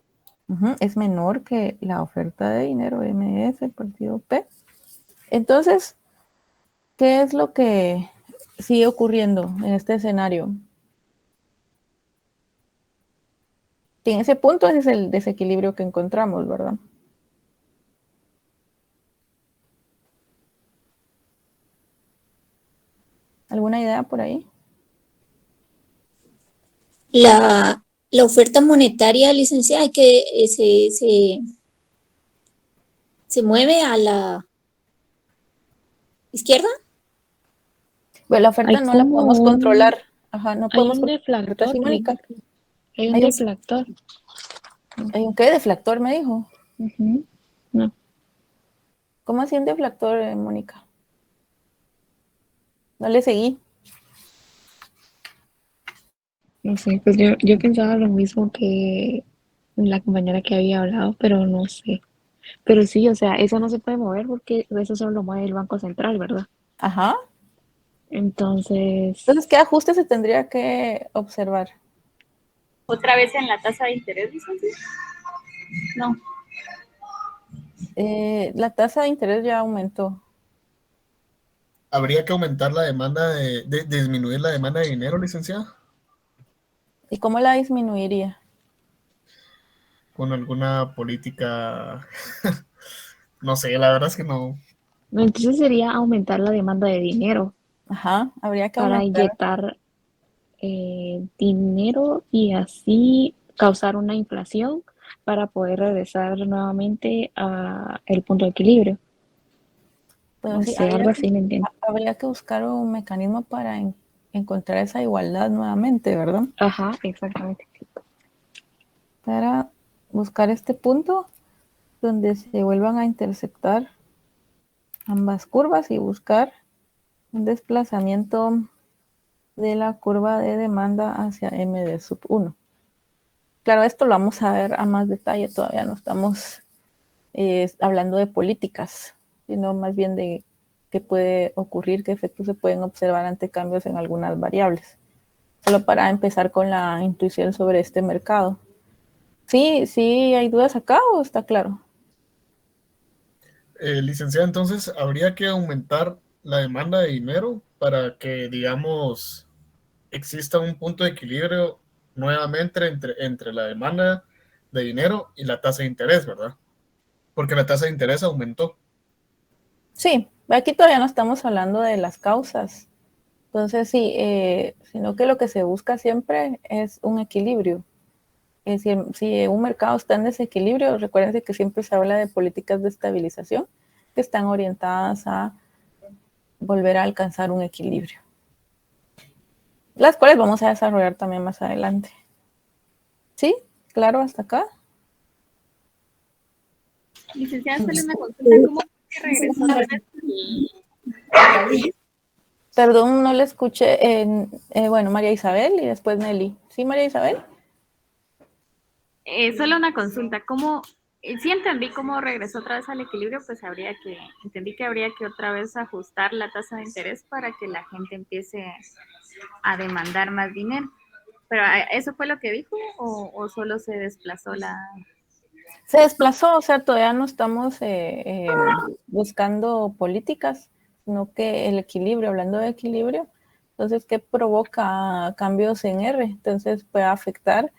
Es menor que la oferta de dinero, MS, partido P. Entonces, ¿qué es lo que sigue ocurriendo en este escenario? Y en ese punto ese es el desequilibrio que encontramos, ¿verdad? ¿Alguna idea por ahí? La oferta monetaria, licenciada, que se mueve a la izquierda. Bueno, la oferta no la podemos controlar. Ajá, no podemos Hay un controlar. deflactor. Mónica. Hay un deflactor. ¿Hay un qué? ¿Deflactor, me dijo? No. ¿Cómo así un deflactor, Mónica? No le seguí. No sé, pues yo pensaba lo mismo que la compañera que había hablado, pero no sé. Pero sí, o sea, eso no se puede mover porque eso solo lo mueve el Banco Central, ¿verdad? Ajá. Entonces, ¿qué ajuste se tendría que observar? ¿Otra vez en la tasa de interés, licenciada? No. La tasa de interés ya aumentó. ¿Habría que aumentar la demanda disminuir la demanda de dinero, licenciada? ¿Y cómo la disminuiría? Con alguna política, no sé, la verdad es que no. Entonces sería aumentar la demanda de dinero Ajá, habría que para aumentar. inyectar dinero y así causar una inflación para poder regresar nuevamente a el punto de equilibrio. Pues No sí, sé, algo así me entiendo. habría que buscar un mecanismo para encontrar esa igualdad nuevamente, ¿verdad? Ajá, exactamente. Para buscar este punto donde se vuelvan a interceptar ambas curvas y buscar un desplazamiento de la curva de demanda hacia M de sub 1. Claro, esto lo vamos a ver a más detalle, todavía no estamos hablando de políticas, sino más bien de qué puede ocurrir, qué efectos se pueden observar ante cambios en algunas variables. Solo para empezar con la intuición sobre este mercado. Sí, hay dudas acá o está claro. Licenciada, entonces habría que aumentar la demanda de dinero para que, digamos, exista un punto de equilibrio nuevamente entre la demanda de dinero y la tasa de interés, ¿verdad? Porque la tasa de interés aumentó. Sí, aquí todavía no estamos hablando de las causas. Entonces, sí, sino que lo que se busca siempre es un equilibrio. Si un mercado está en desequilibrio, recuérdense que siempre se habla de políticas de estabilización que están orientadas a volver a alcanzar un equilibrio, las cuales vamos a desarrollar también más adelante. ¿Sí? ¿Claro hasta acá? Licenciada, solo una consulta, ¿cómo que regresó otra vez? Perdón, no le escuché. Bueno, María Isabel y después Nelly. ¿Sí, María Isabel? Solo una consulta, ¿cómo? Sí entendí cómo regresó otra vez al equilibrio, pues entendí que habría que otra vez ajustar la tasa de interés para que la gente empiece a demandar más dinero. Pero ¿eso fue lo que dijo o solo se desplazó la...? Se desplazó, o sea, todavía no estamos buscando políticas, sino que el equilibrio, hablando de equilibrio, entonces, ¿qué provoca cambios en R? Entonces puede afectar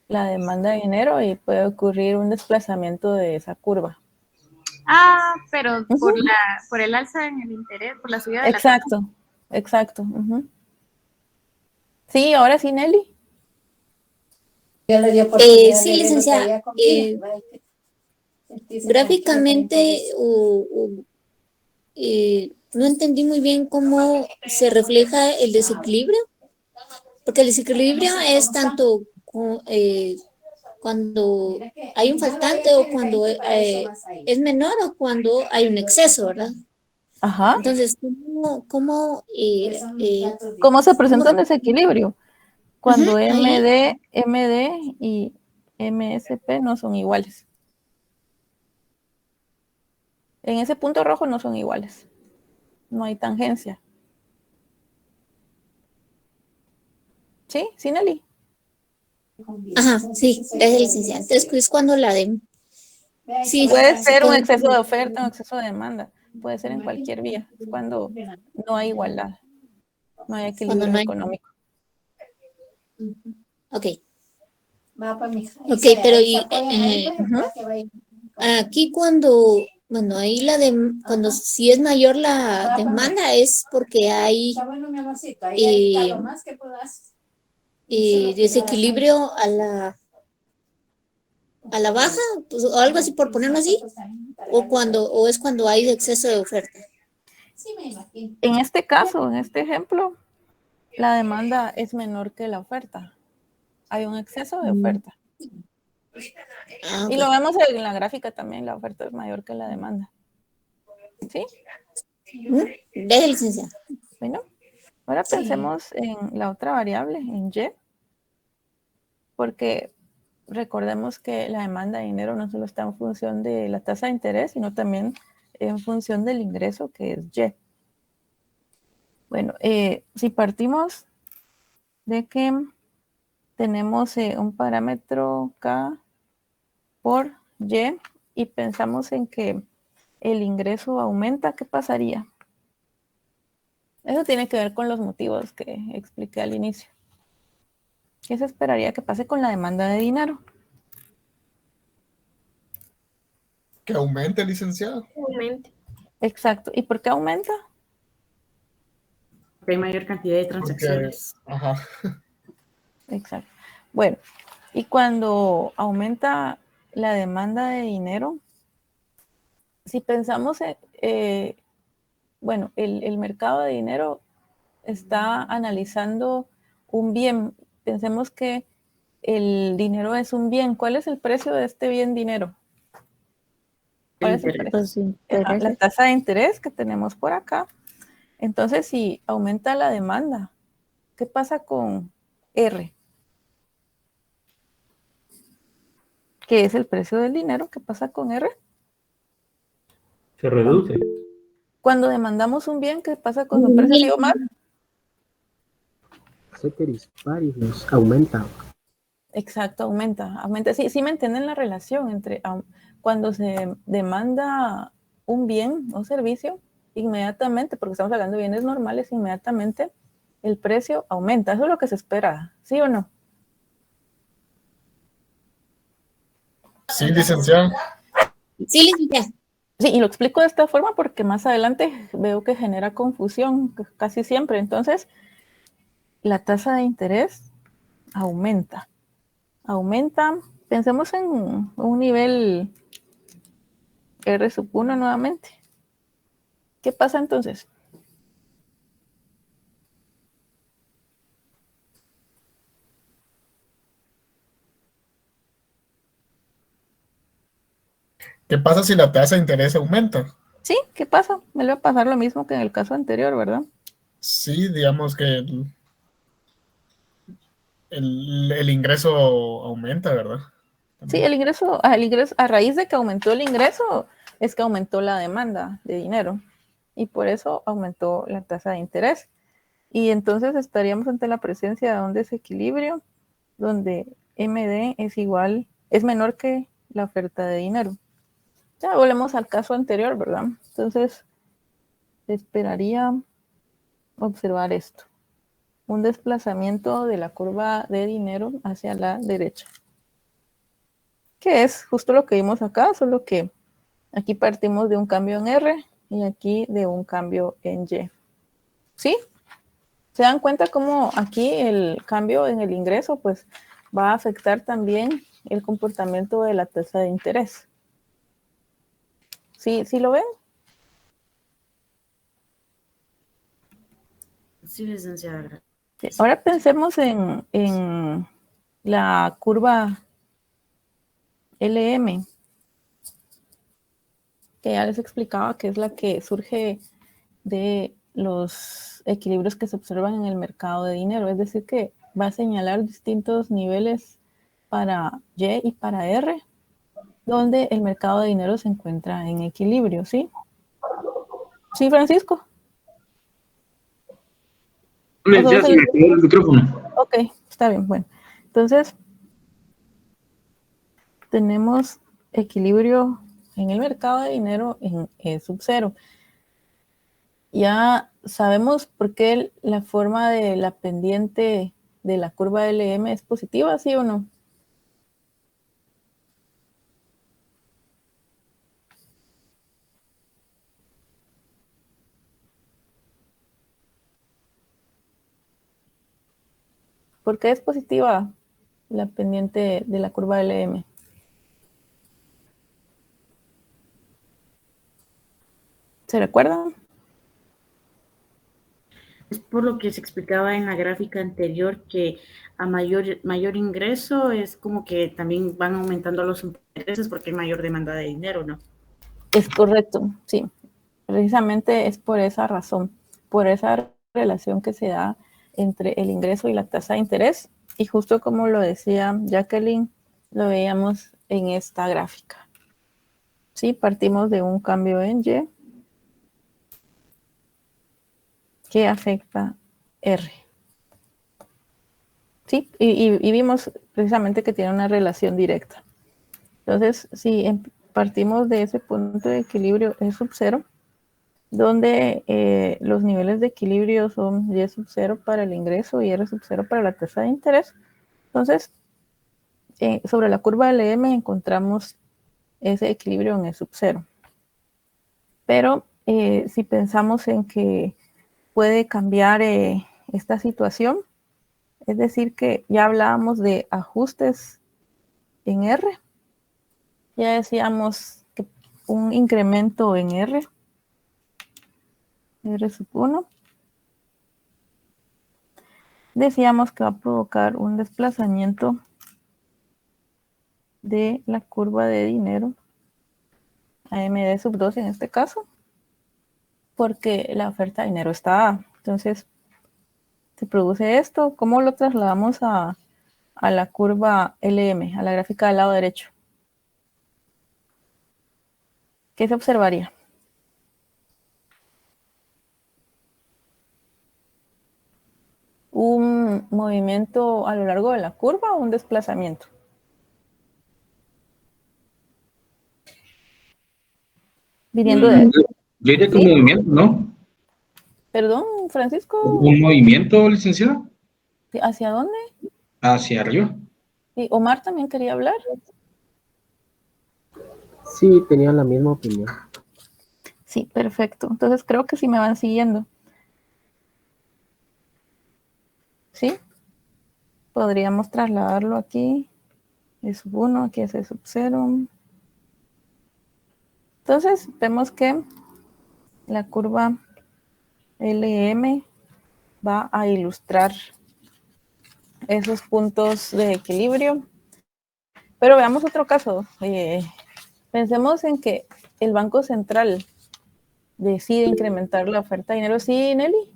la demanda de dinero y puede ocurrir un desplazamiento de esa curva. Ah, pero por el alza en el interés, por la subida de la tasa. Exacto. Sí, ahora sí, Nelly. Sí, licenciada. Gráficamente no entendí muy bien cómo se refleja el desequilibrio, porque el desequilibrio es tanto cuando hay un faltante o cuando es menor o cuando hay un exceso, ¿verdad? Ajá. Entonces, ¿cómo se presenta un desequilibrio? Cuando Ajá, MD y MSP no son iguales. En ese punto rojo no son iguales. No hay tangencia. ¿Sí? ¿Sí, Nelly? Ajá, sí, gracias, licenciada. Entonces, es cuando la de... Sí, puede ser un exceso de oferta, un exceso de demanda. Puede ser en cualquier vía. Es cuando no hay igualdad. No hay equilibrio económico. Ok. Ok, pero aquí cuando, bueno, ahí cuando si es mayor la demanda es porque hay desequilibrio a la baja, pues, o algo así por ponerlo así, o es cuando hay exceso de oferta. En este caso, en este ejemplo, la demanda es menor que la oferta. Hay un exceso de oferta. Y lo vemos en la gráfica también, la oferta es mayor que la demanda. ¿Sí? Deje, licenciada. Bueno, ahora pensemos en la otra variable, en Y, porque recordemos que la demanda de dinero no solo está en función de la tasa de interés, sino también en función del ingreso, que es Y. Bueno, si partimos de que tenemos un parámetro K por Y y pensamos en que el ingreso aumenta, ¿qué pasaría? Eso tiene que ver con los motivos que expliqué al inicio. ¿Qué se esperaría que pase con la demanda de dinero? Que aumente, licenciado. Aumente. Exacto. ¿Y por qué aumenta? Porque hay mayor cantidad de Porque, transacciones. ajá. Exacto. Bueno, y cuando aumenta la demanda de dinero, si pensamos en, bueno, el mercado de dinero está analizando un bien. Pensemos que el dinero es un bien. ¿Cuál es el precio de este bien dinero? ¿Cuál es el precio? Los Ajá, la intereses. tasa de interés que tenemos por acá. Entonces, si aumenta la demanda, ¿qué pasa con R? ¿Qué es el precio del dinero? ¿Qué pasa con R? Se reduce. Cuando demandamos un bien, ¿qué pasa con su precio? ¿Sí o más? Ceteris paribus aumenta. Exacto, aumenta. Sí, sí me entienden la relación entre cuando se demanda un bien o servicio, inmediatamente, porque estamos hablando de bienes normales, inmediatamente el precio aumenta. Eso es lo que se espera, ¿sí o no? Sí, licenciado. Sí, licenciada. Sí, y lo explico de esta forma porque más adelante veo que genera confusión casi siempre. Entonces, la tasa de interés aumenta. Aumenta, pensemos en un nivel R⁻1 nuevamente. ¿Qué pasa entonces? ¿Qué pasa si la tasa de interés aumenta? Sí, ¿qué pasa? Me le va a pasar lo mismo que en el caso anterior, ¿verdad? Sí, digamos que el ingreso aumenta, ¿verdad? Sí, el ingreso, a raíz de que aumentó el ingreso, es que aumentó la demanda de dinero y por eso aumentó la tasa de interés. Y entonces estaríamos ante la presencia de un desequilibrio donde MD es menor que la oferta de dinero. Ya volvemos al caso anterior, ¿verdad? Entonces, esperaría observar esto. Un desplazamiento de la curva de dinero hacia la derecha. Que es justo lo que vimos acá, solo que aquí partimos de un cambio en R y aquí de un cambio en Y. ¿Sí? ¿Se dan cuenta cómo aquí el cambio en el ingreso pues va a afectar también el comportamiento de la tasa de interés? ¿Sí lo ven? Sí, licenciada. Ahora pensemos en la curva LM, que ya les explicaba que es la que surge de los equilibrios que se observan en el mercado de dinero. Es decir, que va a señalar distintos niveles para Y y para R, donde el mercado de dinero se encuentra en equilibrio, ¿sí? ¿Sí, Francisco? Ya se me activó el micrófono. Ok, está bien, bueno. Entonces, tenemos equilibrio en el mercado de dinero en E sub 0. Ya sabemos por qué la forma de la pendiente de la curva LM es positiva, ¿sí o no? ¿Por qué es positiva la pendiente de la curva LM? ¿Se recuerdan? Es por lo que se explicaba en la gráfica anterior que a mayor ingreso es como que también van aumentando los intereses porque hay mayor demanda de dinero, ¿no? Es correcto, sí. Precisamente es por esa razón, por esa relación que se da entre el ingreso y la tasa de interés. Y justo como lo decía Jacqueline, lo veíamos en esta gráfica. Sí, partimos de un cambio en Y que afecta R. Sí, y vimos precisamente que tiene una relación directa. Entonces, si partimos de ese punto de equilibrio E sub 0, donde los niveles de equilibrio son Y sub 0 para el ingreso y R sub 0 para la tasa de interés, entonces, sobre la curva LM encontramos ese equilibrio en E sub 0. Pero si pensamos en que puede cambiar esta situación, es decir, que ya hablábamos de ajustes en R, ya decíamos que un incremento en R sub 1, decíamos que va a provocar un desplazamiento de la curva de dinero a MD sub 2 en este caso, porque la oferta de dinero está A. Entonces, se produce esto. ¿Cómo lo trasladamos a la curva LM, a la gráfica del lado derecho? ¿Qué se observaría? ¿Un movimiento a lo largo de la curva o un desplazamiento? Viniendo de... Yo diría que ¿Sí? un movimiento, ¿no? Perdón, Francisco. ¿Un movimiento, licenciado? ¿Hacia dónde? Hacia arriba. ¿Y Omar también quería hablar? Sí, tenía la misma opinión. Sí, perfecto. Entonces creo que sí me van siguiendo. ¿Sí? Podríamos trasladarlo aquí. E sub 1, aquí es E sub 0. Entonces vemos que la curva LM va a ilustrar esos puntos de equilibrio. Pero veamos otro caso. Pensemos en que el Banco Central decide incrementar la oferta de dinero. ¿Sí, Nelly?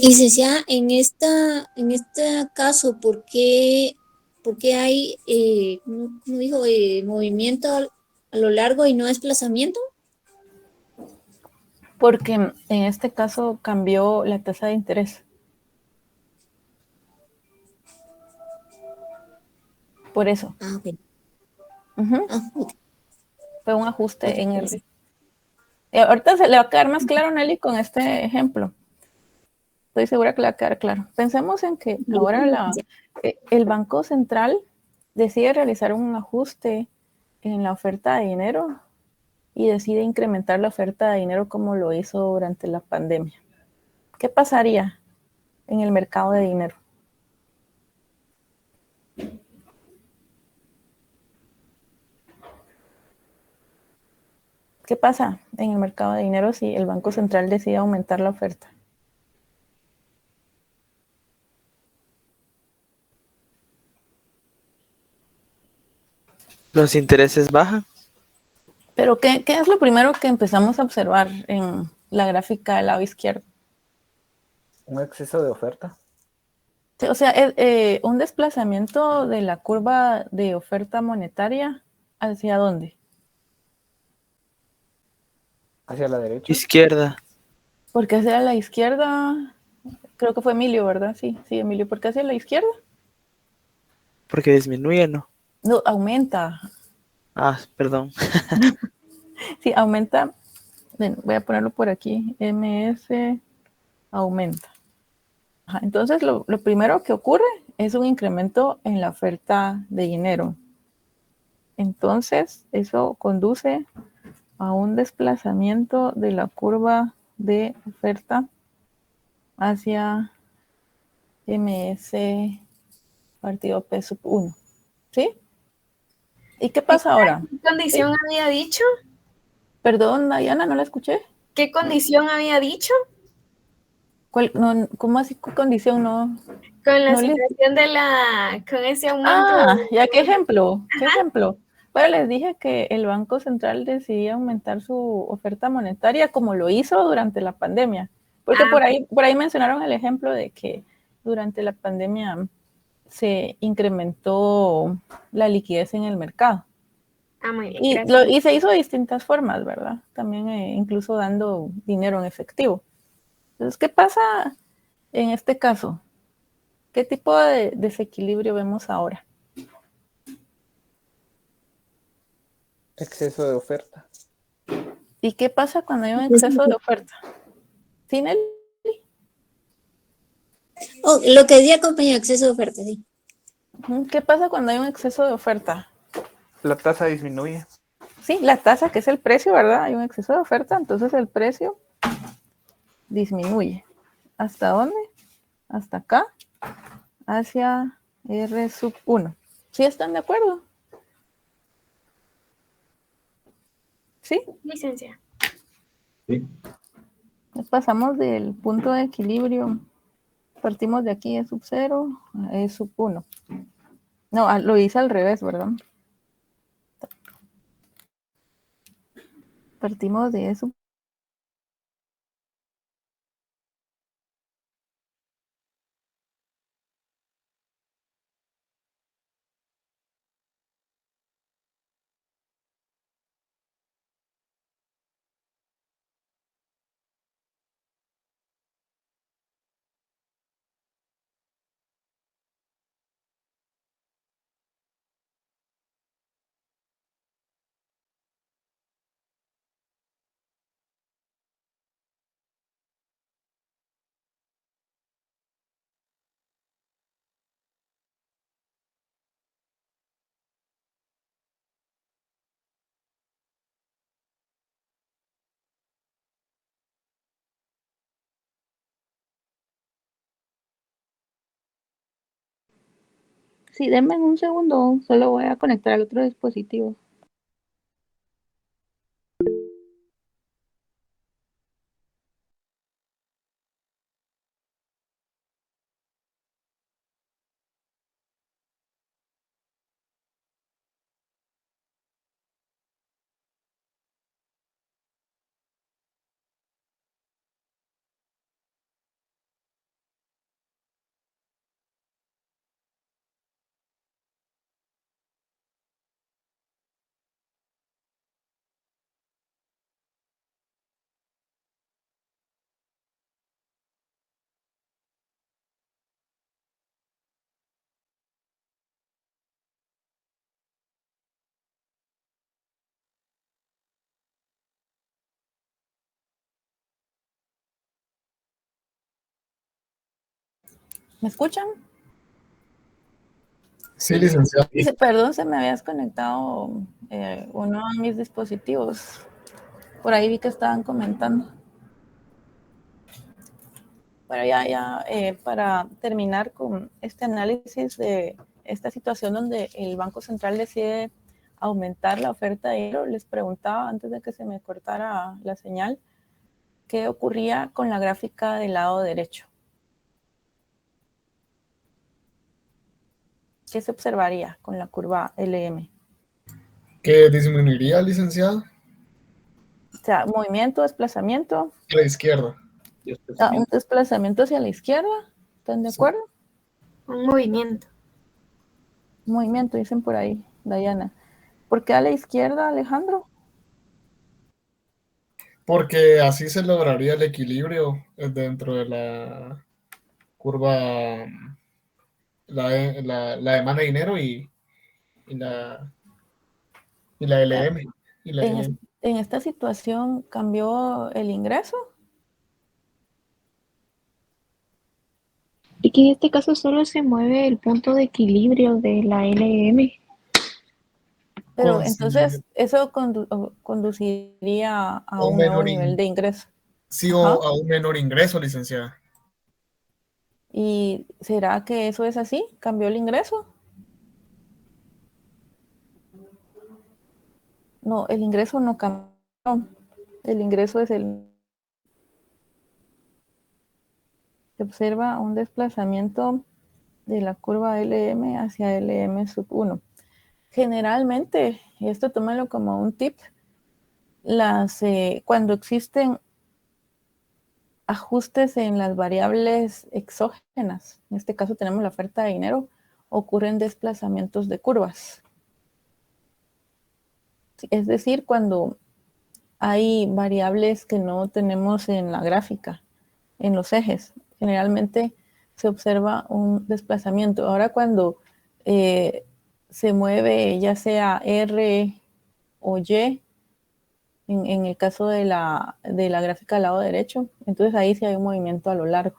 Licenciada, en este caso, ¿por qué hay, ¿cómo dijo, movimiento a lo largo y no desplazamiento? Porque en este caso cambió la tasa de interés. Por eso. Ah, ok. Okay. Fue un ajuste en el... ahorita se le va a quedar más claro, Nelly, con este ejemplo. Estoy segura que le va a quedar claro. Pensemos en que ahora el Banco Central decide realizar un ajuste en la oferta de dinero y decide incrementar la oferta de dinero como lo hizo durante la pandemia. ¿Qué pasaría en el mercado de dinero? ¿Qué pasa en el mercado de dinero si el Banco Central decide aumentar la oferta? Los intereses bajan. Pero ¿qué es lo primero que empezamos a observar en la gráfica del lado izquierdo? Un exceso de oferta. Sí, o sea, un desplazamiento de la curva de oferta monetaria, ¿hacia dónde? Hacia la derecha. Izquierda. Porque hacia la izquierda, creo que fue Emilio, ¿verdad? Sí, Emilio. ¿Por qué hacia la izquierda? Porque disminuye, ¿no? No, aumenta. Ah, perdón. Sí, aumenta. Bueno, voy a ponerlo por aquí. MS aumenta. Ajá, entonces, lo primero que ocurre es un incremento en la oferta de dinero. Entonces, eso conduce a un desplazamiento de la curva de oferta hacia MS partido P sub 1. ¿Sí? ¿Y qué pasa ahora? ¿Qué condición había dicho? Perdón, Diana, no la escuché. ¿Qué condición había dicho? No, ¿cómo así condición? No. Con la no situación con ese aumento. Ah, ya, ¿qué ejemplo? ¿Qué ejemplo? Bueno, les dije que el Banco Central decidió aumentar su oferta monetaria como lo hizo durante la pandemia. Porque por ahí mencionaron el ejemplo de que durante la pandemia se incrementó la liquidez en el mercado. Muy bien, Y se hizo de distintas formas, ¿verdad? También incluso dando dinero en efectivo. Entonces, ¿qué pasa en este caso? ¿Qué tipo de desequilibrio vemos ahora? Exceso de oferta. ¿Y qué pasa cuando hay un exceso de oferta? ¿Sí, Nelly? Oh, lo que decía compañero, exceso de oferta, sí. ¿Qué pasa cuando hay un exceso de oferta? La tasa disminuye. Sí, la tasa, que es el precio, ¿verdad? Hay un exceso de oferta, entonces el precio disminuye. ¿Hasta dónde? Hasta acá, hacia R sub 1. ¿Sí están de acuerdo? ¿Sí? Licencia. Sí. Nos pasamos del punto de equilibrio. Partimos de aquí, E sub 0 a E sub 1. No, lo hice al revés, ¿verdad? Partimos de E sub. Sí, denme un segundo, solo voy a conectar al otro dispositivo. ¿Me escuchan? Sí, licenciado. Perdón, se me había desconectado uno de mis dispositivos. Por ahí vi que estaban comentando. Bueno, ya para terminar con este análisis de esta situación donde el Banco Central decide aumentar la oferta de dinero, les preguntaba antes de que se me cortara la señal, ¿qué ocurría con la gráfica del lado derecho? ¿Qué se observaría con la curva LM? ¿Que disminuiría, licenciado? O sea, movimiento, desplazamiento. A la izquierda. Un desplazamiento hacia la izquierda. ¿Están de acuerdo? Un movimiento. Movimiento, dicen por ahí, Dayana. ¿Por qué a la izquierda, Alejandro? Porque así se lograría el equilibrio dentro de la curva, la demanda de dinero y la LM. Y la LM. En esta situación, ¿cambió el ingreso? Y que en este caso solo se mueve el punto de equilibrio de la LM. Pero entonces eso conduciría a un nuevo nivel de ingreso. Sí, o a un menor ingreso, licenciada. ¿Y será que eso es así? ¿Cambió el ingreso? No, el ingreso no cambió. El ingreso es el... Se observa un desplazamiento de la curva LM hacia LM sub 1. Generalmente, y esto tómalo como un tip, cuando existen ajustes en las variables exógenas, en este caso tenemos la oferta de dinero, ocurren desplazamientos de curvas. Es decir, cuando hay variables que no tenemos en la gráfica, en los ejes, generalmente se observa un desplazamiento. Ahora cuando se mueve ya sea R o Y, en el caso de la gráfica al lado derecho, entonces ahí sí hay un movimiento a lo largo,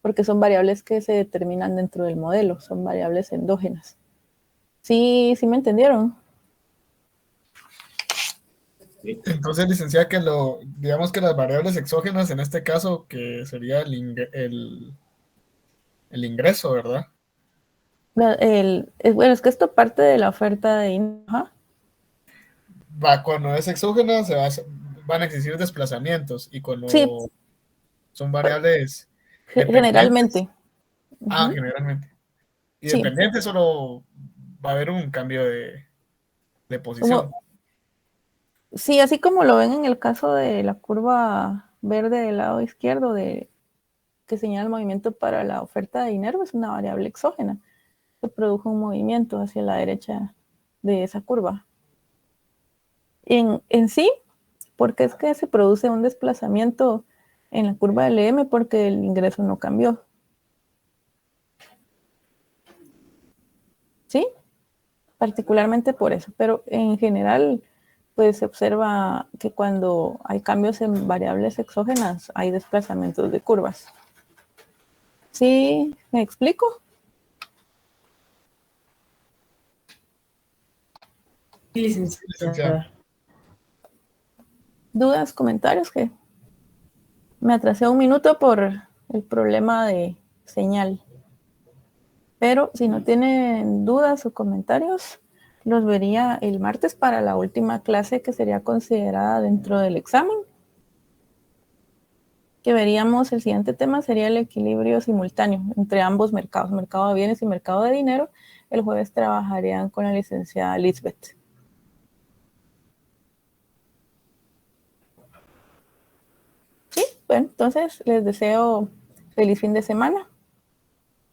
porque son variables que se determinan dentro del modelo, son variables endógenas. ¿Sí me entendieron? Entonces, licenciada, digamos que las variables exógenas, en este caso, que sería el ingreso, ¿verdad? Bueno, es que esto parte de la oferta de Cuando es exógena van a existir desplazamientos, y cuando sí, son variables generalmente. Generalmente. Y Sí. dependiente solo va a haber un cambio de posición. Sí, así como lo ven en el caso de la curva verde del lado izquierdo que señala el movimiento para la oferta de dinero, es una variable exógena. Se produjo un movimiento hacia la derecha de esa curva. En sí, porque es que se produce un desplazamiento en la curva LM porque el ingreso no cambió. ¿Sí? Particularmente por eso, pero en general pues se observa que cuando hay cambios en variables exógenas hay desplazamientos de curvas. ¿Sí me explico? Sí, licenciada. ¿Dudas, comentarios? Que me atrasé un minuto por el problema de señal. Pero si no tienen dudas o comentarios, los vería el martes para la última clase que sería considerada dentro del examen. Que veríamos, el siguiente tema sería el equilibrio simultáneo entre ambos mercados, mercado de bienes y mercado de dinero. El jueves trabajarían con la licenciada Lisbeth. Sí, bueno, entonces les deseo feliz fin de semana.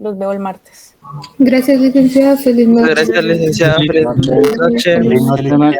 Los veo el martes. Gracias, licenciada. Feliz noche. Gracias, licenciada. Feliz noche. Feliz noche.